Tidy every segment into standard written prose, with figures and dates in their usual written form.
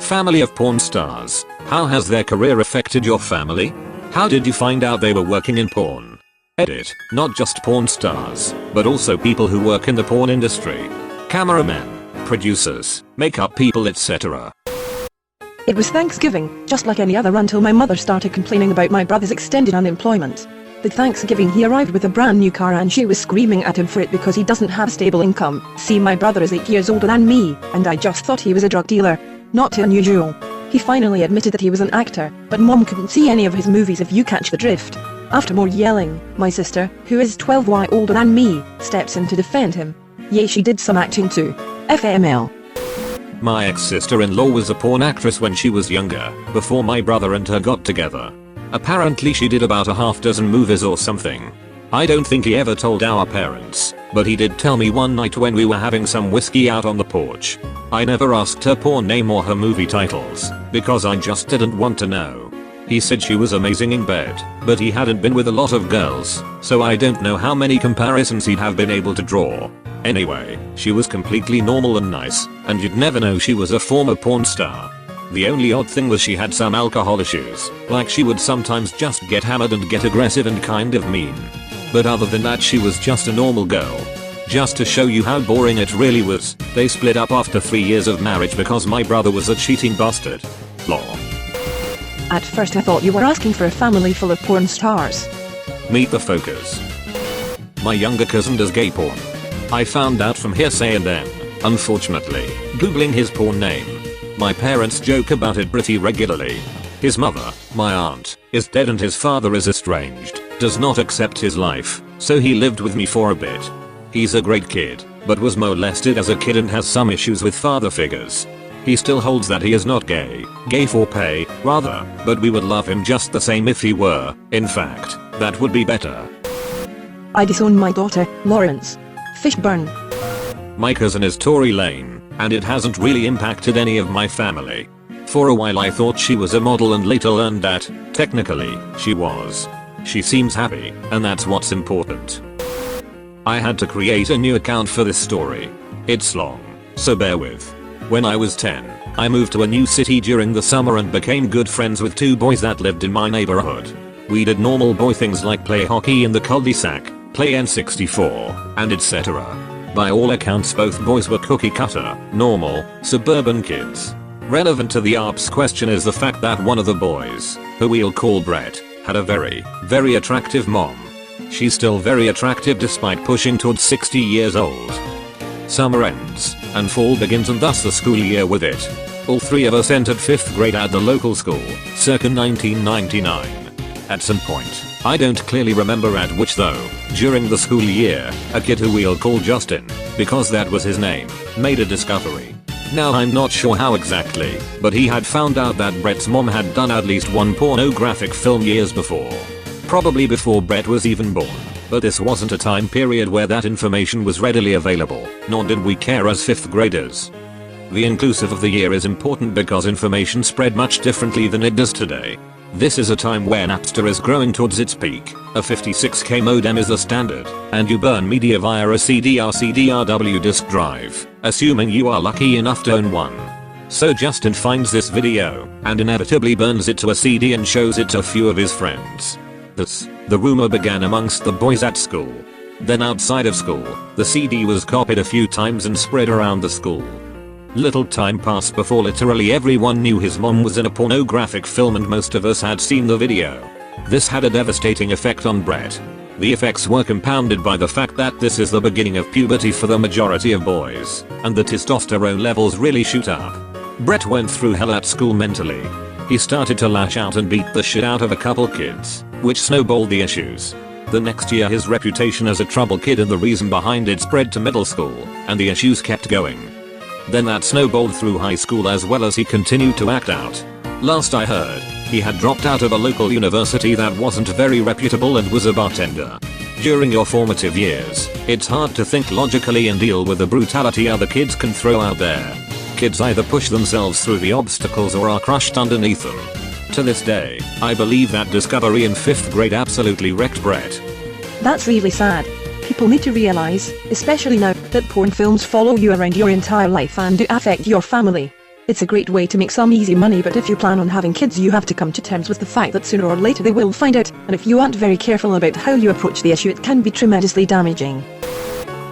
Family of porn stars. How has their career affected your family? How did you find out they were working in porn? Edit. Not just porn stars, but also people who work in the porn industry. Cameramen, producers, makeup people, etc. It was Thanksgiving, just like any other, until my mother started complaining about my brother's extended unemployment. The Thanksgiving he arrived with a brand new car and she was screaming at him for it because he doesn't have stable income. See, my brother is 8 years older than me, and I just thought he was a drug dealer. Not unusual. He finally admitted that he was an actor, but mom couldn't see any of his movies, if you catch the drift. After more yelling, my sister, who is 12 years older than me, steps in to defend him. Yay, she did some acting too. FML. My ex-sister-in-law was a porn actress when she was younger, before my brother and her got together. Apparently she did about a half dozen movies or something. I don't think he ever told our parents, but he did tell me one night when we were having some whiskey out on the porch. I never asked her porn name or her movie titles, because I just didn't want to know. He said she was amazing in bed, but he hadn't been with a lot of girls, so I don't know how many comparisons he'd have been able to draw. Anyway, she was completely normal and nice, and you'd never know she was a former porn star. The only odd thing was she had some alcohol issues, like she would sometimes just get hammered and get aggressive and kind of mean. But other than that, she was just a normal girl. Just to show you how boring it really was, they split up after 3 years of marriage because my brother was a cheating bastard. Lol. At first I thought you were asking for a family full of porn stars. Meet the focus. My younger cousin does gay porn. I found out from hearsay and then, unfortunately, googling his porn name. My parents joke about it pretty regularly. His mother, my aunt, is dead and his father is estranged, does not accept his life, so he lived with me for a bit. He's a great kid, but was molested as a kid and has some issues with father figures. He still holds that he is not gay for pay, rather, but we would love him just the same if he were. In fact, that would be better. I disowned my daughter, Lawrence Fishburne. My cousin is Tory Lane, and it hasn't really impacted any of my family. For a while I thought she was a model and later learned that, technically, she was. She seems happy, and that's what's important. I had to create a new account for this story. It's long, so bear with. When I was 10, I moved to a new city during the summer and became good friends with 2 boys that lived in my neighborhood. We did normal boy things like play hockey in the cul-de-sac, play N64, and etc. By all accounts both boys were cookie cutter, normal, suburban kids. Relevant to the ARP's question is the fact that one of the boys, who we'll call Brett, had a very attractive mom. She's still very attractive despite pushing towards 60 years old. Summer ends, and fall begins, and thus the school year with it. All 3 of us entered 5th grade at the local school, circa 1999. At some point, I don't clearly remember at which though, during the school year, a kid who we'll call Justin, because that was his name, made a discovery. Now I'm not sure how exactly, but he had found out that Brett's mom had done at least one pornographic film years before. Probably before Brett was even born, but this wasn't a time period where that information was readily available, nor did we care as 5th graders. The inclusive of the year is important because information spread much differently than it does today. This is a time where Napster is growing towards its peak, a 56K modem is the standard, and you burn media via a CD or CDRW disk drive, assuming you are lucky enough to own one. So Justin finds this video, and inevitably burns it to a CD and shows it to a few of his friends. Thus, the rumor began amongst the boys at school. Then outside of school, the CD was copied a few times and spread around the school. Little time passed before literally everyone knew his mom was in a pornographic film and most of us had seen the video. This had a devastating effect on Brett. The effects were compounded by the fact that this is the beginning of puberty for the majority of boys, and the testosterone levels really shoot up. Brett went through hell at school mentally. He started to lash out and beat the shit out of a couple kids, which snowballed the issues. The next year his reputation as a trouble kid and the reason behind it spread to middle school, and the issues kept going. Then that snowballed through high school as well as he continued to act out. Last I heard, he had dropped out of a local university that wasn't very reputable and was a bartender. During your formative years, it's hard to think logically and deal with the brutality other kids can throw out there. Kids either push themselves through the obstacles or are crushed underneath them. To this day, I believe that discovery in 5th grade absolutely wrecked Brett. That's really sad. People need to realize, especially now, that porn films follow you around your entire life and do affect your family. It's a great way to make some easy money, but if you plan on having kids you have to come to terms with the fact that sooner or later they will find out, and if you aren't very careful about how you approach the issue it can be tremendously damaging.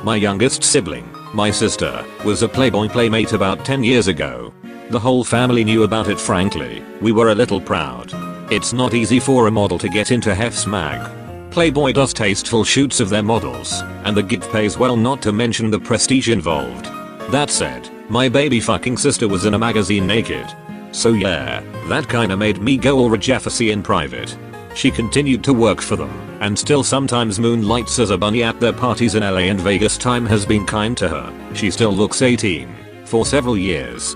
My youngest sibling, my sister, was a Playboy playmate about 10 years ago. The whole family knew about it. Frankly, we were a little proud. It's not easy for a model to get into Hef's mag. Playboy does tasteful shoots of their models, and the gig pays well, not to mention the prestige involved. That said, my baby fucking sister was in a magazine naked. So yeah, that kinda made me go all Jeffessy in private. She continued to work for them, and still sometimes moonlights as a bunny at their parties in LA and Vegas. Time has been kind to her. She still looks 18. For several years.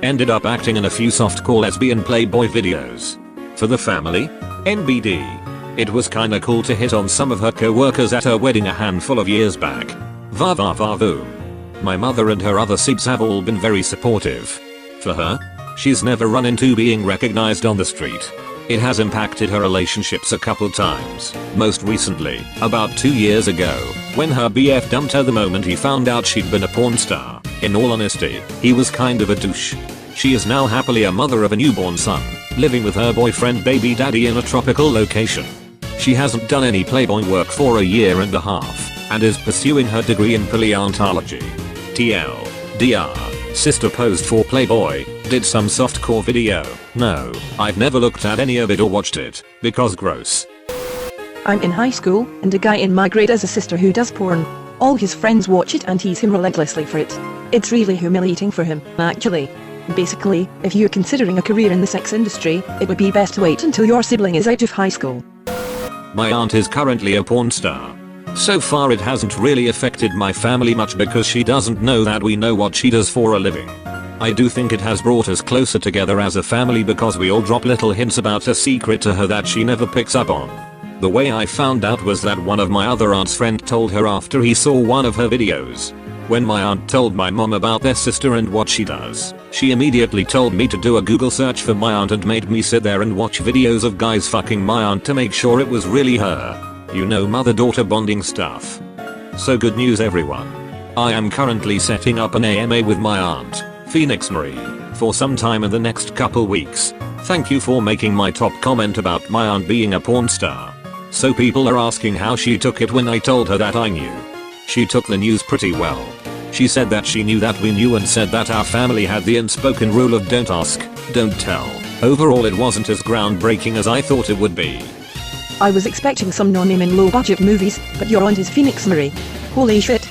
Ended up acting in a few softcore lesbian Playboy videos. For the family? NBD. It was kinda cool to hit on some of her co-workers at her wedding a handful of years back. Va va va voom. My mother and her other sibs have all been very supportive. For her, she's never run into being recognized on the street. It has impacted her relationships a couple times, most recently, about 2 years ago, when her BF dumped her the moment he found out she'd been a porn star. In all honesty, he was kind of a douche. She is now happily a mother of a newborn son, living with her boyfriend baby daddy in a tropical location. She hasn't done any Playboy work for a year and a half, and is pursuing her degree in paleontology. TLDR, sister posed for Playboy, did some softcore video. No, I've never looked at any of it or watched it, because gross. I'm in high school, and a guy in my grade has a sister who does porn. All his friends watch it and tease him relentlessly for it. It's really humiliating for him, actually. Basically, if you're considering a career in the sex industry, it would be best to wait until your sibling is out of high school. My aunt is currently a porn star. So far it hasn't really affected my family much because she doesn't know that we know what she does for a living. I do think it has brought us closer together as a family because we all drop little hints about a secret to her that she never picks up on. The way I found out was that one of my other aunt's friend told her after he saw one of her videos. When my aunt told my mom about their sister and what she does, she immediately told me to do a Google search for my aunt and made me sit there and watch videos of guys fucking my aunt to make sure it was really her. You know, mother-daughter bonding stuff. So good news everyone. I am currently setting up an AMA with my aunt, Phoenix Marie, for some time in the next couple weeks. Thank you for making my top comment about my aunt being a porn star. So people are asking how she took it when I told her that I knew. She took the news pretty well. She said that she knew that we knew and said that our family had the unspoken rule of don't ask, don't tell. Overall it wasn't as groundbreaking as I thought it would be. I was expecting some no-name and low-budget movies, but your aunt is Phoenix Marie. Holy shit.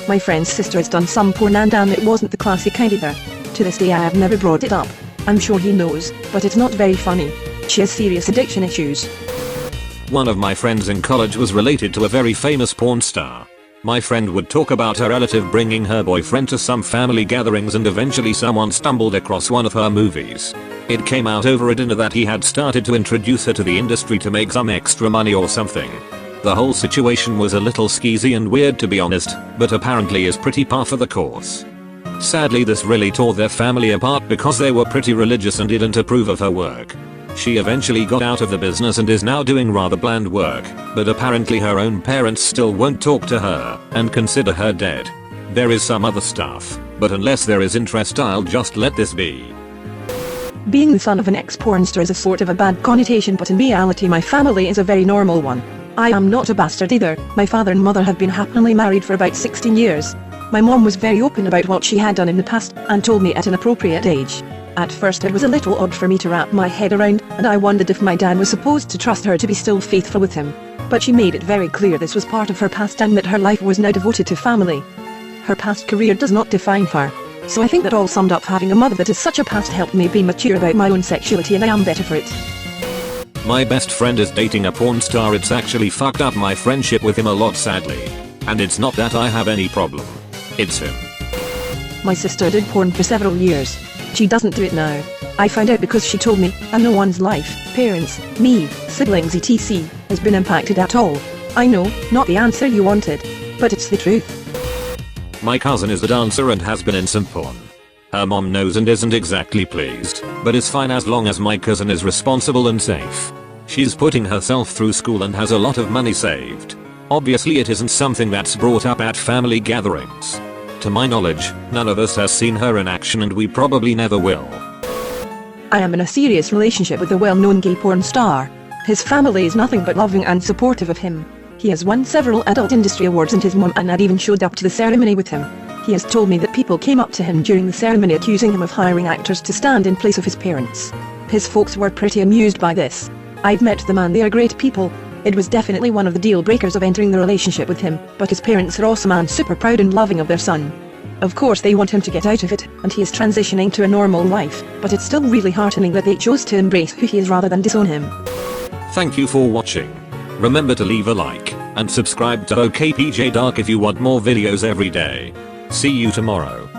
My friend's sister has done some porn and damn, it wasn't the classic kind either. To this day I have never brought it up. I'm sure he knows, but it's not very funny. She has serious addiction issues. One of my friends in college was related to a very famous porn star. My friend would talk about her relative bringing her boyfriend to some family gatherings and eventually someone stumbled across one of her movies. It came out over a dinner that he had started to introduce her to the industry to make some extra money or something. The whole situation was a little skeezy and weird to be honest, but apparently is pretty par for the course. Sadly this really tore their family apart because they were pretty religious and didn't approve of her work. She eventually got out of the business and is now doing rather bland work, but apparently her own parents still won't talk to her and consider her dead. There is some other stuff, but unless there is interest I'll just let this be. Being the son of an ex-porn star is a sort of a bad connotation, but in reality my family is a very normal one. I am not a bastard either. My father and mother have been happily married for about 16 years. My mom was very open about what she had done in the past and told me at an appropriate age. At first it was a little odd for me to wrap my head around, and I wondered if my dad was supposed to trust her to be still faithful with him. But she made it very clear this was part of her past and that her life was now devoted to family. Her past career does not define her. So I think that all summed up, having a mother that is such a past helped me be mature about my own sexuality, and I am better for it. My best friend is dating a porn star. It's actually fucked up my friendship with him a lot sadly. And it's not that I have any problem. It's him. My sister did porn for several years. She doesn't do it now. I found out because she told me, and no one's life, parents, me, siblings etc. has been impacted at all. I know, not the answer you wanted, but it's the truth. My cousin is a dancer and has been in some porn. Her mom knows and isn't exactly pleased, but is fine as long as my cousin is responsible and safe. She's putting herself through school and has a lot of money saved. Obviously it isn't something that's brought up at family gatherings. To my knowledge, none of us has seen her in action and we probably never will. I am in a serious relationship with a well-known gay porn star. His family is nothing but loving and supportive of him. He has won several adult industry awards and his mom and dad even showed up to the ceremony with him. He has told me that people came up to him during the ceremony accusing him of hiring actors to stand in place of his parents. His folks were pretty amused by this. I've met the man, they are great people. It was definitely one of the deal breakers of entering the relationship with him, but his parents are awesome and super proud and loving of their son. Of course they want him to get out of it, and he is transitioning to a normal life, but it's still really heartening that they chose to embrace who he is rather than disown him. Thank you for watching. Remember to leave a like, and subscribe to okpjdark if you want more videos every day. See you tomorrow.